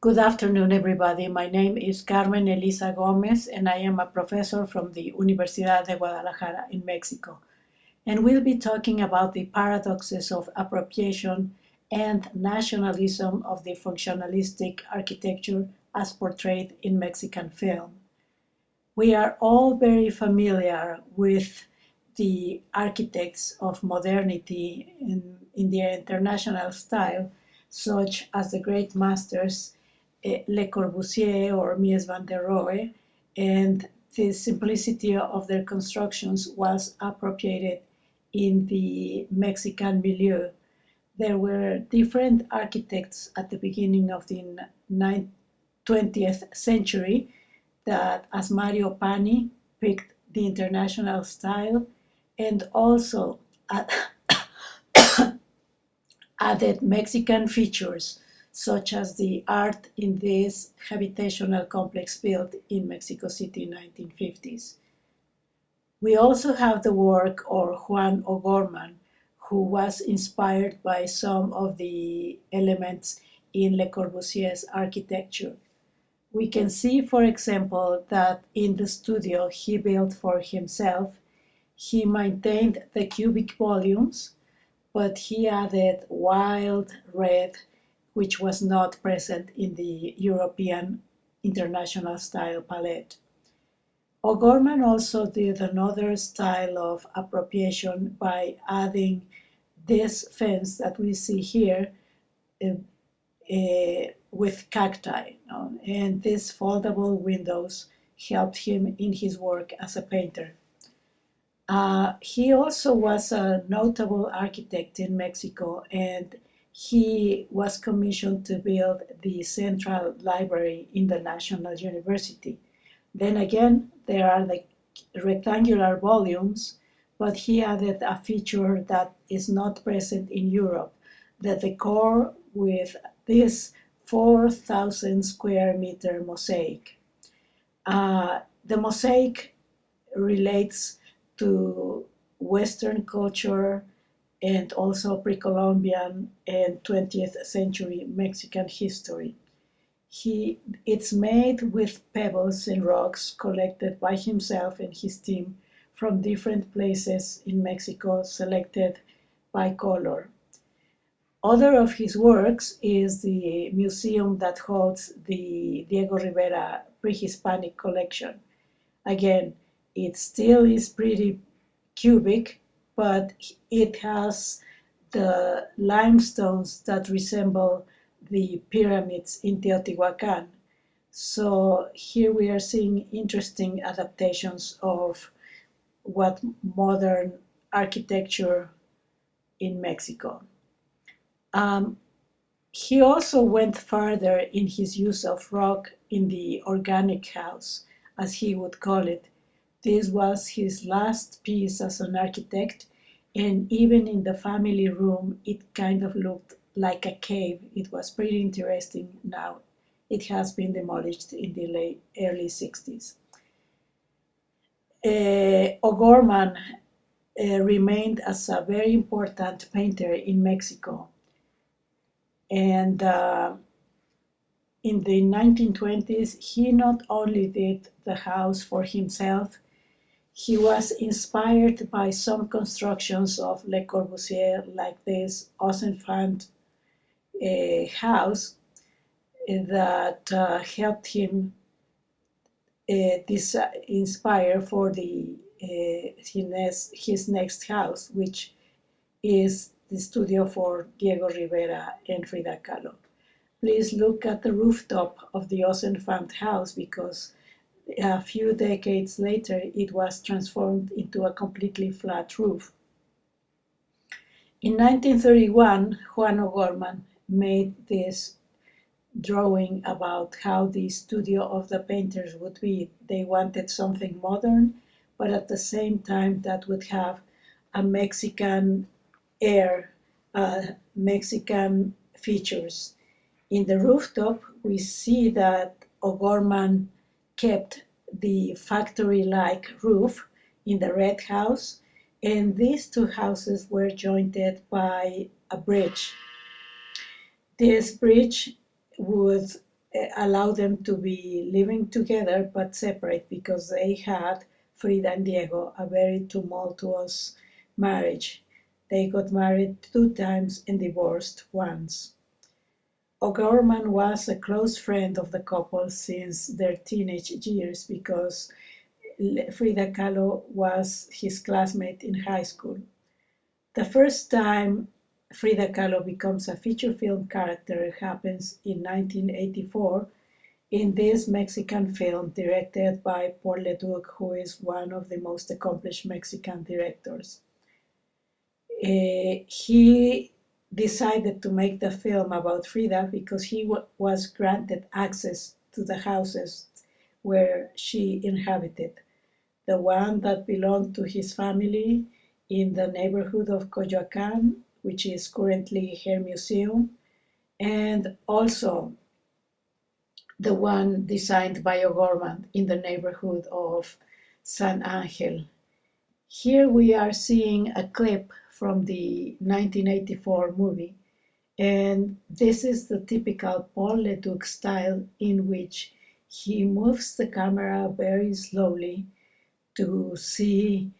Good afternoon, everybody. My name is Carmen Elisa Gomez, and I am a professor from the Universidad de Guadalajara in Mexico. And we'll be talking about the paradoxes of appropriation and nationalism of the functionalistic architecture as portrayed in Mexican film. We are all very familiar with the architects of modernity in the international style, such as the great masters Le Corbusier or Mies van der Rohe, and the simplicity of their constructions was appropriated in the Mexican milieu. There were different architects at the beginning of the 20th century that, as Mario Pani, picked the international style and also added Mexican features, such as the art in this habitational complex built in Mexico City in 1950s. We also have the work of Juan O'Gorman, who was inspired by some of the elements in Le Corbusier's architecture. We can see, for example, that in the studio he built for himself, he maintained the cubic volumes, but he added wild red, which was not present in the European international style palette. O'Gorman also did another style of appropriation by adding this fence that we see here with cacti, and these foldable windows helped him in his work as a painter. He also was a notable architect in Mexico, and he was commissioned to build the Central Library in the National University. Then again, there are the rectangular volumes, but he added a feature that is not present in Europe, the decor with this 4,000 square meter mosaic. The mosaic relates to Western culture and also pre-Columbian and 20th century Mexican history. It's made with pebbles and rocks collected by himself and his team from different places in Mexico, selected by color. Other of his works is the museum that holds the Diego Rivera pre-Hispanic collection. Again, it still is pretty cubic, but it has the limestones that resemble the pyramids in Teotihuacan. So here we are seeing interesting adaptations of what modern architecture in Mexico. He also went further in his use of rock in the organic house, as he would call it. This was his last piece as an architect, and even in the family room, it kind of looked like a cave. It was pretty interesting now. It has been demolished in the early 60s. O'Gorman remained as a very important painter in Mexico. And in the 1920s, he not only did the house for himself, he was inspired by some constructions of Le Corbusier, like this Osenfant house that helped him inspire for his next house, which is the studio for Diego Rivera and Frida Kahlo. Please look at the rooftop of the Osenfant house, because a few decades later it was transformed into a completely flat roof. In 1931, Juan O'Gorman made this drawing about how the studio of the painters would be. They wanted something modern, but at the same time that would have a Mexican air, Mexican features. In the rooftop, we see that O'Gorman kept the factory-like roof in the red house, and these two houses were jointed by a bridge. This bridge would allow them to be living together but separate because they had, Frida and Diego, a very tumultuous marriage. They got married 2 times and divorced once. O'Gorman was a close friend of the couple since their teenage years because Frida Kahlo was his classmate in high school. The first time Frida Kahlo becomes a feature film character happens in 1984 in this Mexican film directed by Paul Leduc, who is one of the most accomplished Mexican directors. He decided to make the film about Frida because he was granted access to the houses where she inhabited. The one that belonged to his family in the neighborhood of Coyoacan, which is currently her museum, and also the one designed by O'Gorman in the neighborhood of San Angel. Here we are seeing a clip from the 1984 movie, and this is the typical Paul Leduc style in which he moves the camera very slowly to see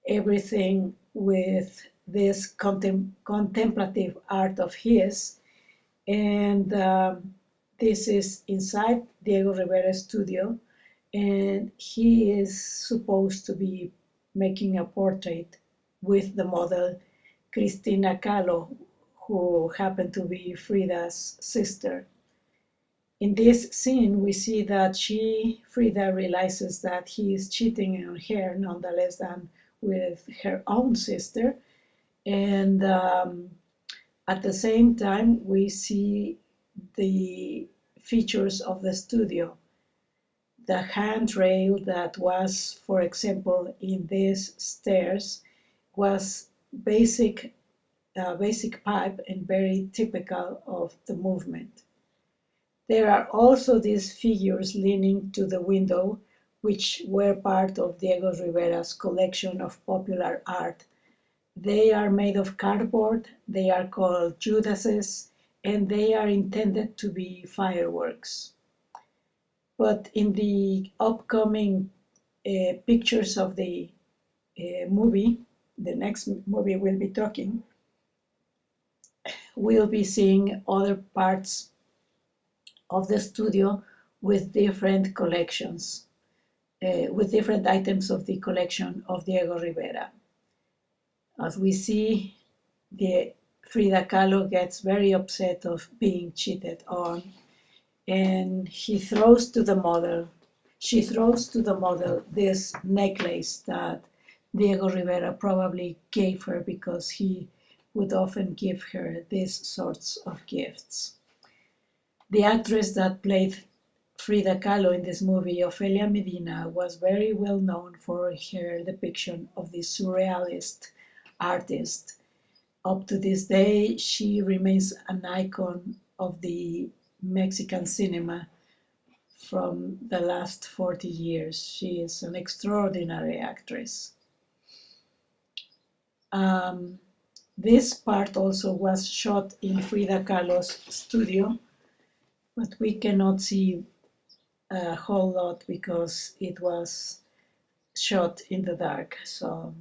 everything with this contemplative art of his. And this is inside Diego Rivera's studio, and he is supposed to be making a portrait with the model Cristina Kahlo, who happened to be Frida's sister. In this scene, we see that Frida, realizes that he is cheating on her nonetheless than with her own sister. And at the same time, we see the features of the studio. The handrail that was, for example, in these stairs was basic pipe and very typical of the movement. There are also these figures leaning to the window, which were part of Diego Rivera's collection of popular art. They are made of cardboard, they are called Judases, and they are intended to be fireworks. But in the upcoming pictures of the movie, the next movie we'll be talking, we'll be seeing other parts of the studio with different collections, with different items of the collection of Diego Rivera. As we see, the Frida Kahlo gets very upset of being cheated on, and she throws to the model this necklace that Diego Rivera probably gave her because he would often give her these sorts of gifts. The actress that played Frida Kahlo in this movie, Ofelia Medina, was very well known for her depiction of the surrealist artist. Up to this day, she remains an icon of the Mexican cinema from the last 40 years. She is an extraordinary actress. This part also was shot in Frida Kahlo's studio, but we cannot see a whole lot because it was shot in the dark. So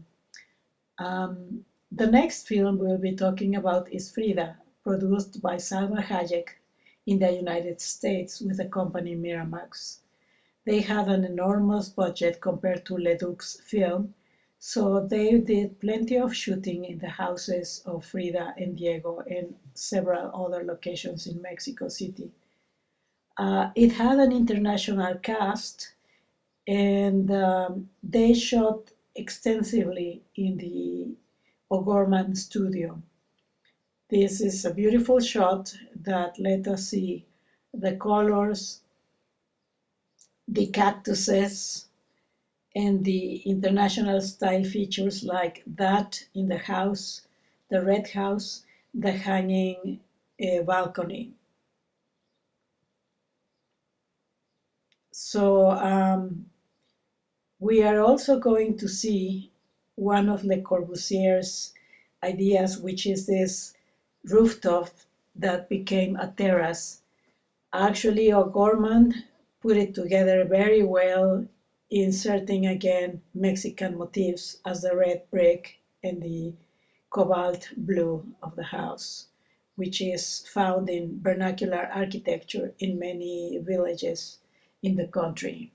the next film we'll be talking about is Frida, produced by Salma Hayek in the United States with the company Miramax. They had an enormous budget compared to Leduc's film, so they did plenty of shooting in the houses of Frida and Diego and several other locations in Mexico City. It had an international cast, and they shot extensively in the O'Gorman studio. This is a beautiful shot that let us see the colors, the cactuses, and the international style features like that in the house, the red house, the hanging balcony. So we are also going to see one of Le Corbusier's ideas, which is this rooftop that became a terrace. Actually, O'Gorman put it together very well, inserting again Mexican motifs as the red brick and the cobalt blue of the house, which is found in vernacular architecture in many villages in the country.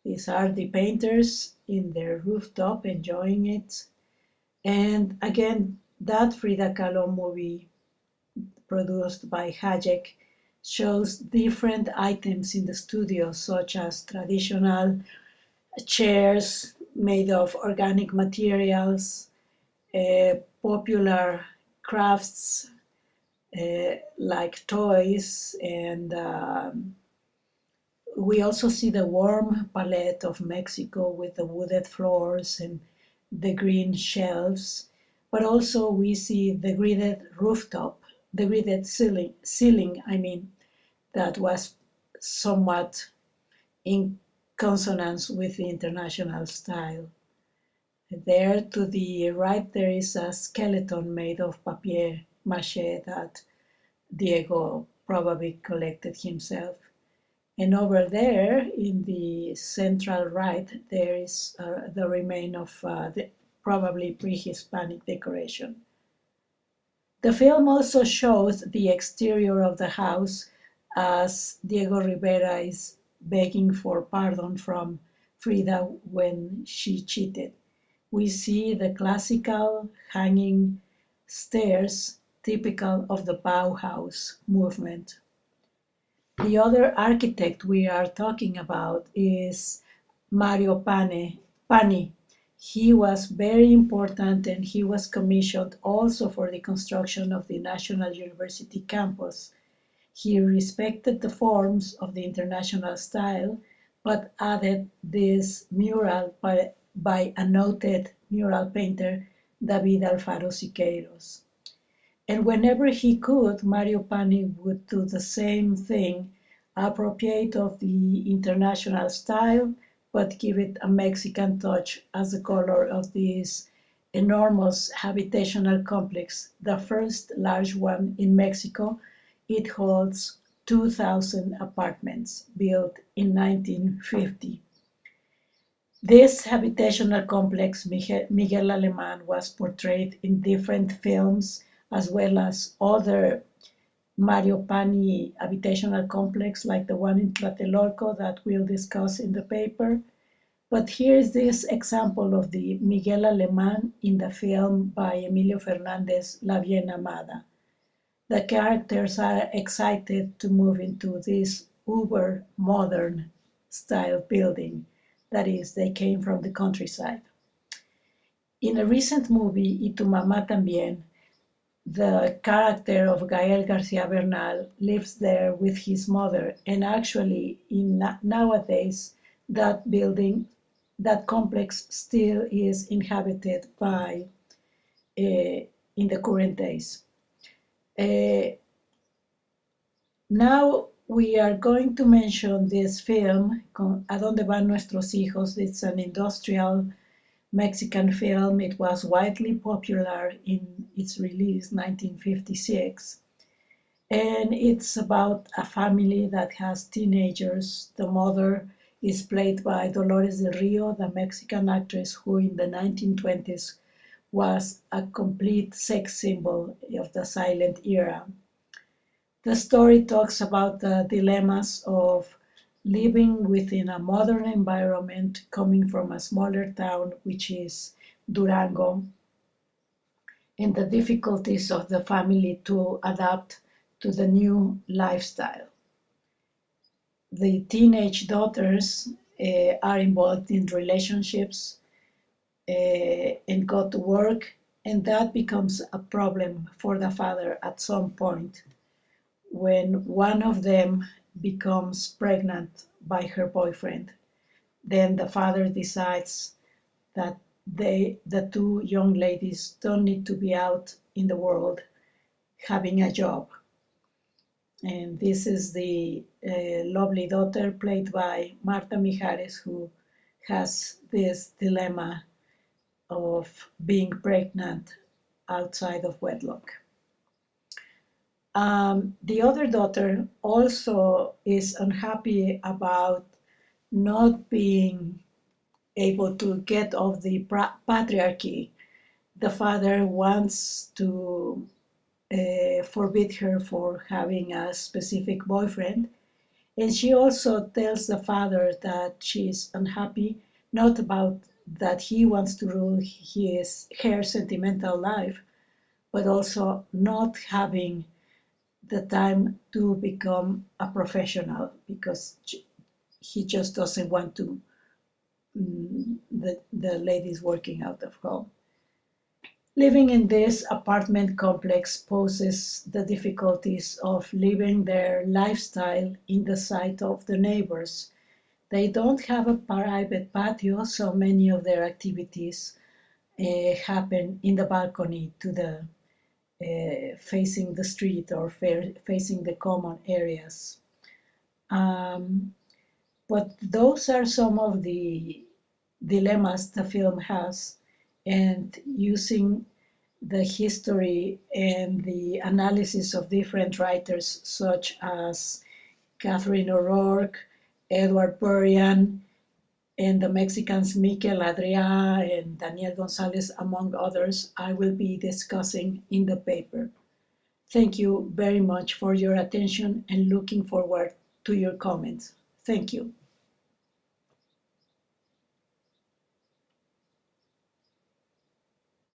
These are the painters in their rooftop enjoying it. And again, that Frida Kahlo movie produced by Hayek shows different items in the studio, such as traditional chairs made of organic materials, popular crafts like toys, and we also see the warm palette of Mexico with the wooded floors and the green shelves, but also we see the gridded rooftop, the gridded ceiling, I mean, that was somewhat in consonance with the international style. There to the right, there is a skeleton made of papier mache that Diego probably collected himself. And over there, in the central right, there is the remain of the probably pre-Hispanic decoration. The film also shows the exterior of the house as Diego Rivera is begging for pardon from Frida when she cheated. We see the classical hanging stairs typical of the Bauhaus movement. The other architect we are talking about is Mario Pani. He was very important and he was commissioned also for the construction of the National University campus. He respected the forms of the international style, but added this mural by a noted mural painter, David Alfaro Siqueiros. And whenever he could, Mario Pani would do the same thing, appropriate of the international style, but give it a Mexican touch as the color of this enormous habitational complex, the first large one in Mexico. It holds 2,000 apartments built in 1950. This habitational complex, Miguel Alemán, was portrayed in different films as well as other Mario Pani habitational complex like the one in Tlatelolco that we'll discuss in the paper. But here's this example of the Miguel Alemán in the film by Emilio Fernandez, La Bien Amada. The characters are excited to move into this uber modern style building. That is, they came from the countryside. In a recent movie, Y tu mamá también, the character of Gael Garcia Bernal lives there with his mother, and actually, nowadays, that building, that complex, still is inhabited by, in the current days. Now we are going to mention this film, A Dónde Van Nuestros Hijos. It's an industrial Mexican film. It was widely popular in its release, 1956. And it's about a family that has teenagers. The mother is played by Dolores del Rio, the Mexican actress who in the 1920s was a complete sex symbol of the silent era. The story talks about the dilemmas of living within a modern environment, coming from a smaller town, which is Durango, and the difficulties of the family to adapt to the new lifestyle. The teenage daughters are involved in relationships and go to work, and that becomes a problem for the father at some point when one of them becomes pregnant by her boyfriend. Then the father decides that the two young ladies don't need to be out in the world having a job. And this is the lovely daughter played by Marta Mijares, who has this dilemma of being pregnant outside of wedlock. The other daughter also is unhappy about not being able to get off the patriarchy. The father wants to forbid her for having a specific boyfriend. And she also tells the father that she's unhappy, not about that he wants to rule her sentimental life, but also not having the time to become a professional because he just doesn't want to the ladies working out of home. Living in this apartment complex poses the difficulties of living their lifestyle in the sight of the neighbors. They don't have a private patio, so many of their activities happen in the balcony to the facing the street or facing the common areas. Um, but those are some of the dilemmas the film has, and using the history and the analysis of different writers such as Catherine O'Rourke, Edward Burian, and the Mexicans Miquel Adrià and Daniel Gonzalez, among others, I will be discussing in the paper. Thank you very much for your attention and looking forward to your comments. Thank you.